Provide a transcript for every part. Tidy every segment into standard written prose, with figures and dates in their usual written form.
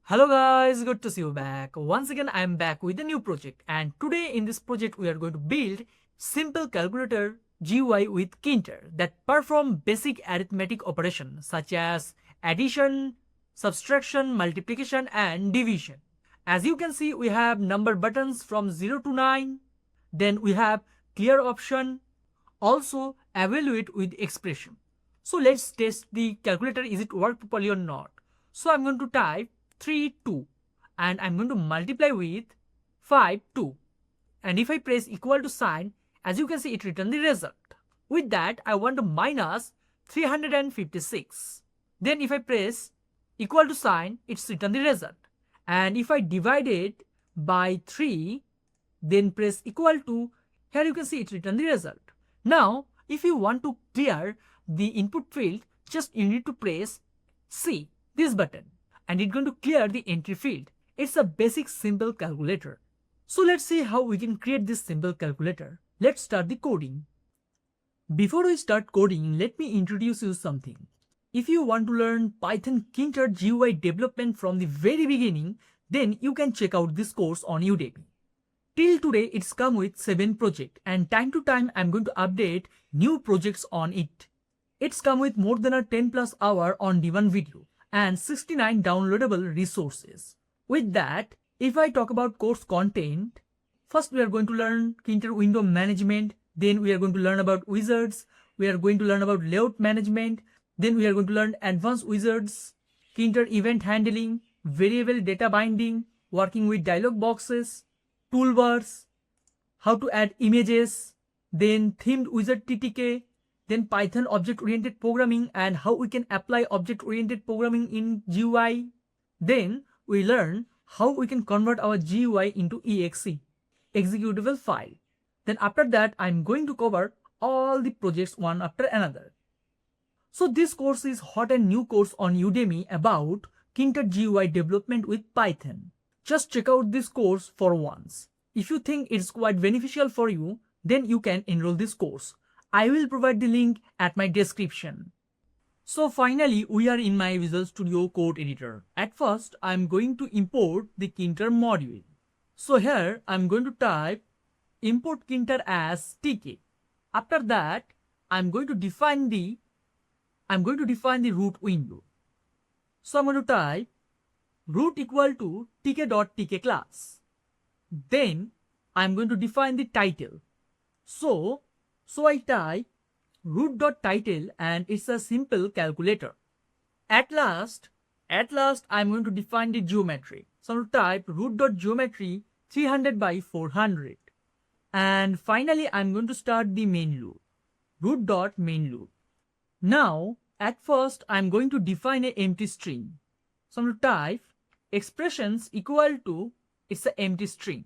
Hello guys, good to see you back. Once again I am back with a new project, and today in this project we are going to build simple calculator GUI with Tkinter that perform basic arithmetic operations such as addition, subtraction, multiplication and division. As you can see, we have number buttons from 0 to 9, then we have clear option, also evaluate with expression. So let's test the calculator, is it work properly or not. So I'm going to type 3 2 and I'm going to multiply with 5 2, and if I press equal to sign, as you can see it returns the result. With that I want to minus 356, then if I press equal to sign, it's return the result. And if I divide it by 3, then press equal to, here you can see it return the result. Now if you want to clear the input field, just you need to press C, this button, and it's going to clear the entry field. It's a basic simple calculator. So let's see how we can create this simple calculator. Let's start the coding. Before we start coding, let me introduce you something. If you want to learn Python Tkinter GUI development from the very beginning, then you can check out this course on Udemy. Till today it's come with 7 projects, and time to time I'm going to update new projects on it. It's come with more than a 10+ hour on demand video and 69 downloadable resources. With that, if I talk about course content, first we are going to learn Tkinter window management, then we are going to learn about wizards, we are going to learn about layout management, then we are going to learn advanced wizards, Tkinter event handling, variable data binding, working with dialog boxes, toolbars, how to add images, then themed wizard TTK, then Python object-oriented programming and how we can apply object-oriented programming in GUI. Then we learn how we can convert our GUI into exe, executable file. Then after that, I'm going to cover all the projects one after another. So this course is hot and new course on Udemy about Tkinter GUI development with Python. Just check out this course for once. If you think it's quite beneficial for you, then you can enroll this course. I will provide the link at my description. So finally, we are in my Visual Studio Code editor. At first, I am going to import the Tkinter module. So here, I am going to type import Tkinter as tk. After that, I am going to define the root window. So I am going to type root equal to tk.tk class. Then I am going to define the title. So I type root.title and it's a simple calculator. At last I'm going to define the geometry. So I'm going to type root.geometry 300 by 400. And finally I'm going to start the main loop, root.main loop. Now at first I'm going to define an empty string. So I'm going to type expressions equal to, it's an empty string.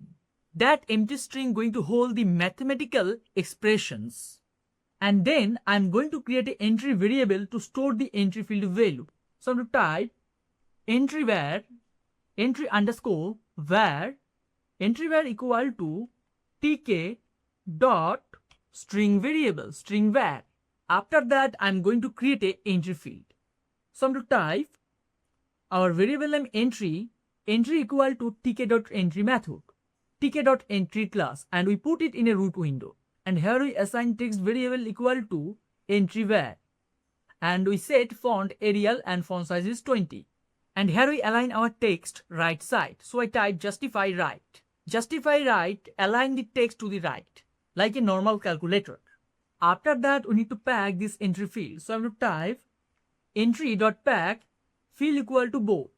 That empty string going to hold the mathematical expressions. And then I'm going to create an entry variable to store the entry field value. So I'm going to type entry var equal to tk dot string variable, string var. After that I'm going to create an entry field. So I'm going to type our variable name entry equal to tk.entry method, tk.entry class, and we put it in a root window. And here we assign text variable equal to entry var, and we set font Arial and font size is 20. And here we align our text right side. So I type justify right. Justify right, align the text to the right like a normal calculator. After that we need to pack this entry field. So I'm going to type entry.pack field equal to both.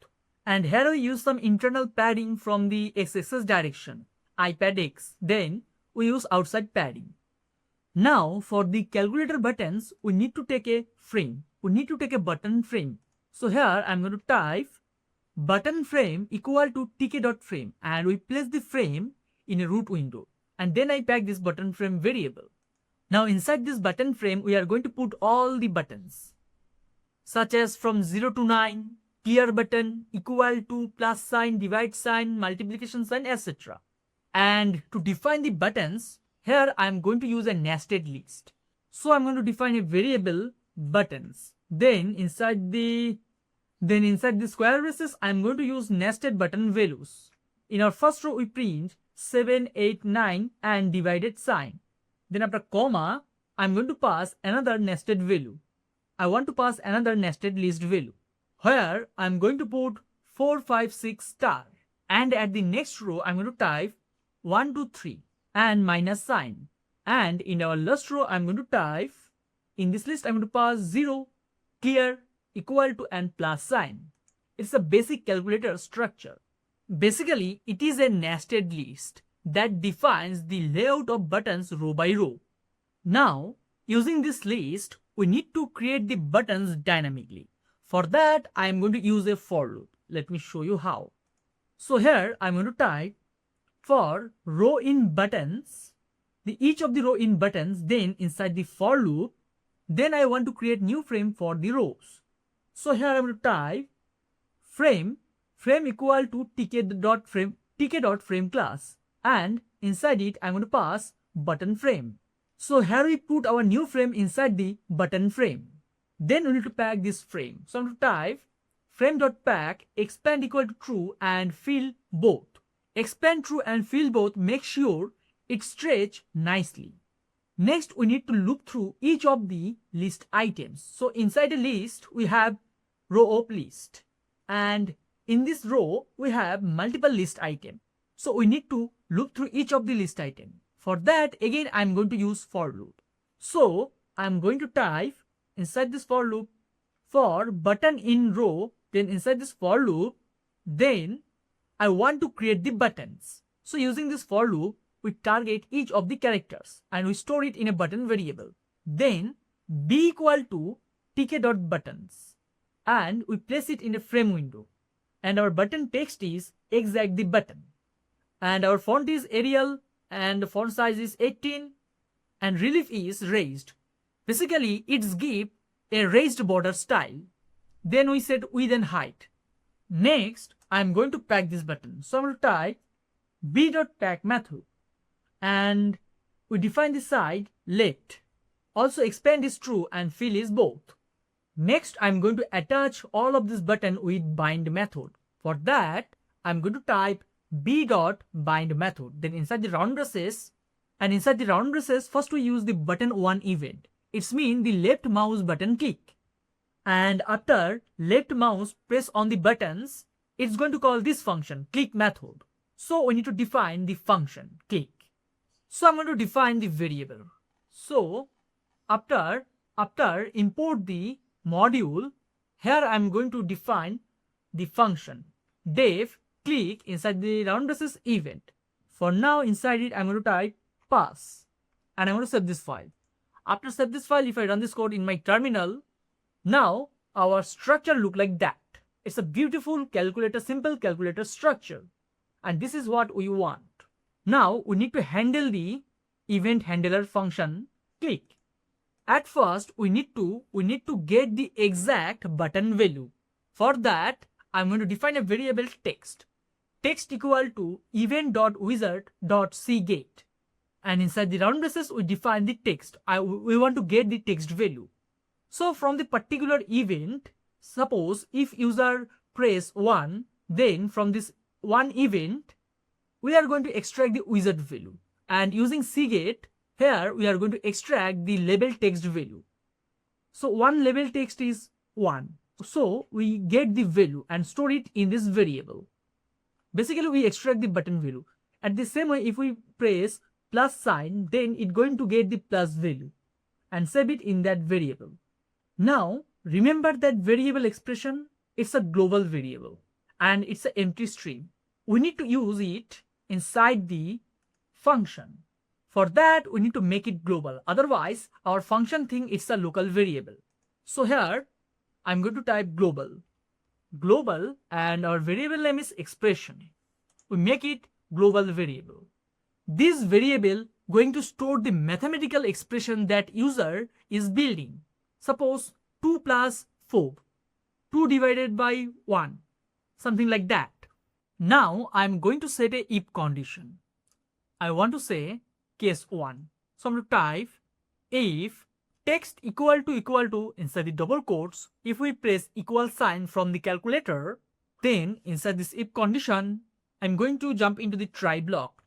And here we use some internal padding from the x-axis direction, ipad-x. Then we use outside padding. Now for the calculator buttons, we need to take a frame. We need to take a button frame. So here I'm going to type button frame equal to tk.frame, and we place the frame in a root window. And then I pack this button frame variable. Now inside this button frame, we are going to put all the buttons, such as from 0 to 9, clear button, equal to, plus sign, divide sign, multiplication sign, etc. And to define the buttons, here I am going to use a nested list. So I'm going to define a variable buttons. Then inside the Then inside the square braces, I'm going to use nested button values. In our first row, we print 7, 8, 9 and divided sign. Then after comma, I'm going to pass another nested value. I want to pass another nested list value, where I'm going to put 4, 5, 6 star. And at the next row, I'm going to type 1, 2, 3 and minus sign. And in our last row, I'm going to type, in this list, I'm going to pass 0, clear, equal to and plus sign. It's a basic calculator structure. Basically, it is a nested list that defines the layout of buttons row by row. Now, using this list, we need to create the buttons dynamically. For that, I am going to use a for loop. Let me show you how. So here, I'm going to type for row in buttons, each of the row in buttons, then inside the for loop, then I want to create new frame for the rows. So here I'm going to type frame equal to tk.frame class, and inside it I'm going to pass button frame. So here we put our new frame inside the button frame. Then we need to pack this frame. So I'm going to type frame.pack expand equal to true and fill both. Expand true and fill both, make sure it stretch nicely. Next, we need to loop through each of the list items. So inside the list, we have row of list. And in this row, we have multiple list item. So we need to loop through each of the list item. For that, again, I'm going to use for loop. So I'm going to type inside this for loop for button in row, then inside this for loop, then I want to create the buttons. So using this for loop, we target each of the characters and we store it in a button variable. Then b equal to tk.buttons and we place it in a frame window. And our button text is exact the button. And our font is Arial and the font size is 18 and relief is raised. Basically, it's give a raised border style. Then we set width and height. Next, I'm going to pack this button. So I'm going to type b.pack method. And we define the side left. Also expand is true and fill is both. Next, I'm going to attach all of this button with bind method. For that, I'm going to type b.bind method. Then inside the round braces, and inside the round braces, first we use the button one event. It's mean the left mouse button click. And after left mouse press on the buttons, it's going to call this function click method. So we need to define the function click. So I'm going to define the variable. So after import the module, here I'm going to define the function def click inside the round braces event. For now, inside it I'm going to type pass and I'm going to save this file. After save this file, if I run this code in my terminal, now our structure look like that. It's a beautiful calculator, simple calculator structure, and this is what we want. Now we need to handle the event handler function click. At first we need to get the exact button value. For that, I'm going to define a variable text equal to event.wizard.cget, and inside the round braces we define the text. We want to get the text value. So from the particular event, suppose if user press 1, then from this one event we are going to extract the wizard value, and using cget here we are going to extract the label text value. So one label text is 1, so we get the value and store it in this variable. Basically we extract the button value. At the same way, if we press plus sign, then it's going to get the plus value and save it in that variable. Now remember that variable expression, it's a global variable and it's an empty string. We need to use it inside the function. For that, we need to make it global. Otherwise, our function thinks it's a local variable. So here, I'm going to type global, and our variable name is expression. We make it global variable. This variable going to store the mathematical expression that user is building. Suppose 2 plus 4, 2 divided by 1, something like that. Now I'm going to set a if condition. I want to say case 1. So I'm going to type if text equal to inside the double quotes, if we press equal sign from the calculator, then inside this if condition, I'm going to jump into the try block,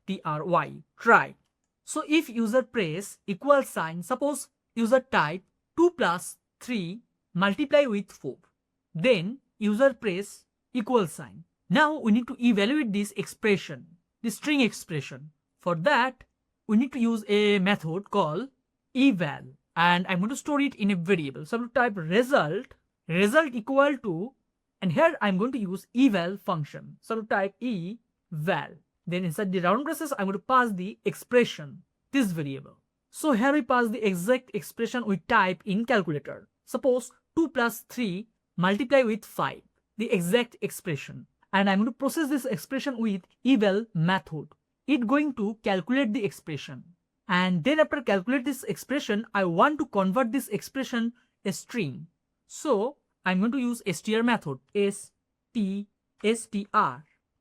try. So if user press equal sign, suppose user type 2 plus 3 multiply with 4, then user press equal sign. Now we need to evaluate this expression, the string expression. For that, we need to use a method called eval, and I'm going to store it in a variable. So I'm going to type result equal to, and here I'm going to use eval function. So I'm going to type eval. Then inside the round braces, I'm going to pass the expression, this variable. So here we pass the exact expression we type in calculator. Suppose 2 plus 3 multiply with 5, the exact expression. And I'm going to process this expression with eval method. It's going to calculate the expression. And then after calculate this expression, I want to convert this expression a string. So I'm going to use str method, str.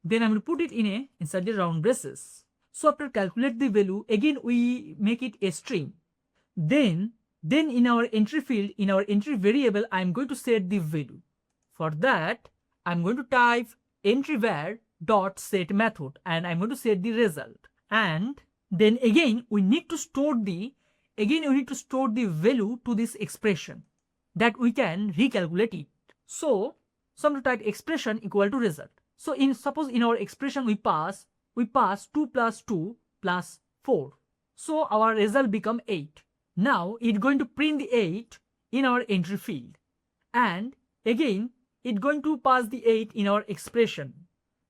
Then I'm going to put it inside the round braces. So after calculate the value, again we make it a string. Then in our entry field, in our entry variable, I'm going to set the value. For that, I'm going to type entryVar dot set method, and I'm going to set the result. And then again we need to store the value to this expression that we can recalculate it. So I'm going to type expression equal to result. So suppose in our expression we pass 2 plus 2 plus 4. So our result become 8. Now it's going to print the 8 in our entry field, and again it's going to pass the 8 in our expression,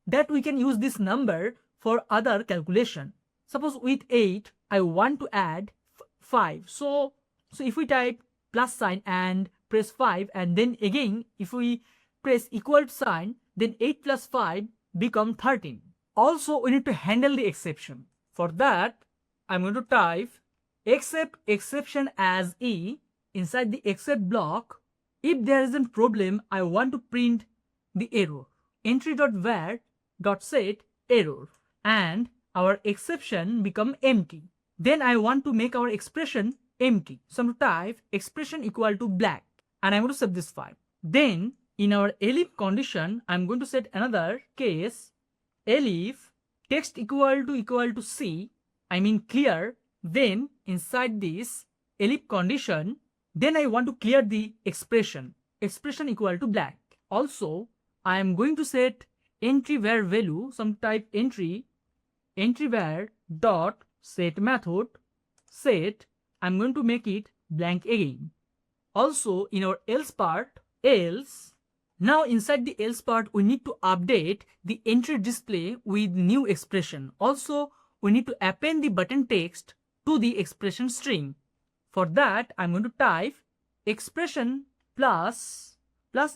that we can use this number for other calculation. Suppose with 8 I want to add 5. So if we type plus sign and press 5, and then again if we press equal sign, then 8 plus 5 become 13. Also we need to handle the exception. For that, I'm going to type except exception as e inside the except block. If there is a problem, I want to print the error. Entry.var.set error, and our exception become empty. Then I want to make our expression empty. So I'm going to type expression equal to black, and I'm going to save this file. Then in our elif condition, I'm going to set another case, elif text equal to c, I mean clear. Then inside this elif condition, then I want to clear the expression equal to black. Also, I am going to set entry var value, some type entry var dot set method set. I'm going to make it blank again. Also in our else part, else, now inside the else part we need to update the entry display with new expression. Also we need to append the button text to the expression string. For that, I'm going to type expression plus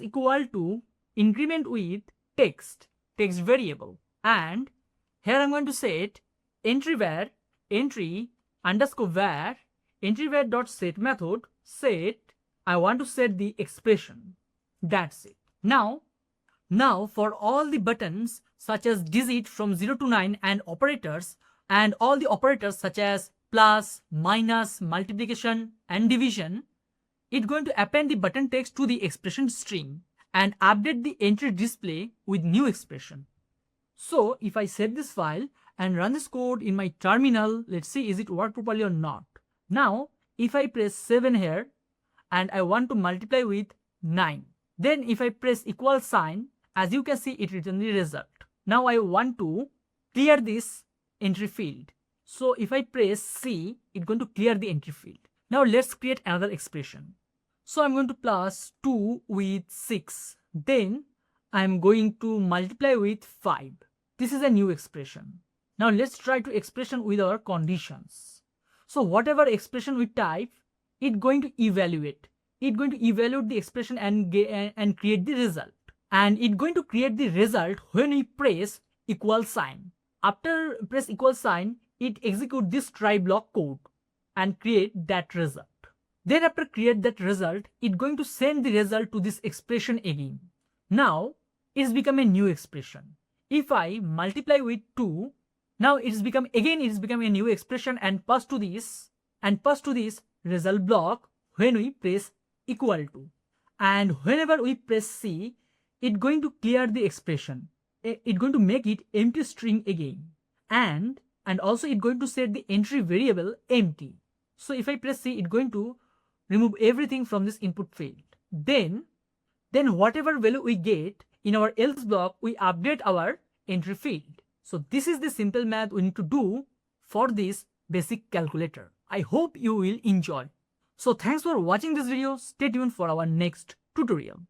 equal to increment with text variable, and here I'm going to set entry underscore var dot set method set. I want to set the expression. That's it. Now for all the buttons such as digit from 0 to 9 and operators, and all the operators such as plus, minus, multiplication and division, it's going to append the button text to the expression string and update the entry display with new expression. So if I save this file and run this code in my terminal, let's see is it work properly or not. Now if I press 7 here and I want to multiply with 9, then if I press equal sign, as you can see it returns the result. Now I want to clear this entry field. So if I press C, it's going to clear the entry field. Now let's create another expression. So I'm going to plus 2 with 6. Then I'm going to multiply with 5. This is a new expression. Now let's try to expression with our conditions. So whatever expression we type, it's going to evaluate. It's going to evaluate the expression and create the result. And it's going to create the result when we press equal sign. After press equal sign, it execute this try block code and create that result. Then after create that result, it's going to send the result to this expression again. Now it's become a new expression. If I multiply with 2, now it's become a new expression and pass to this result block when we press equal to. And whenever we press C, it's going to clear the expression. It's going to make it empty string again. And also it's going to set the entry variable empty. So if I press C, it's going to remove everything from this input field. Then whatever value we get in our else block, we update our entry field. So this is the simple math we need to do for this basic calculator. I hope you will enjoy. So thanks for watching this video. Stay tuned for our next tutorial.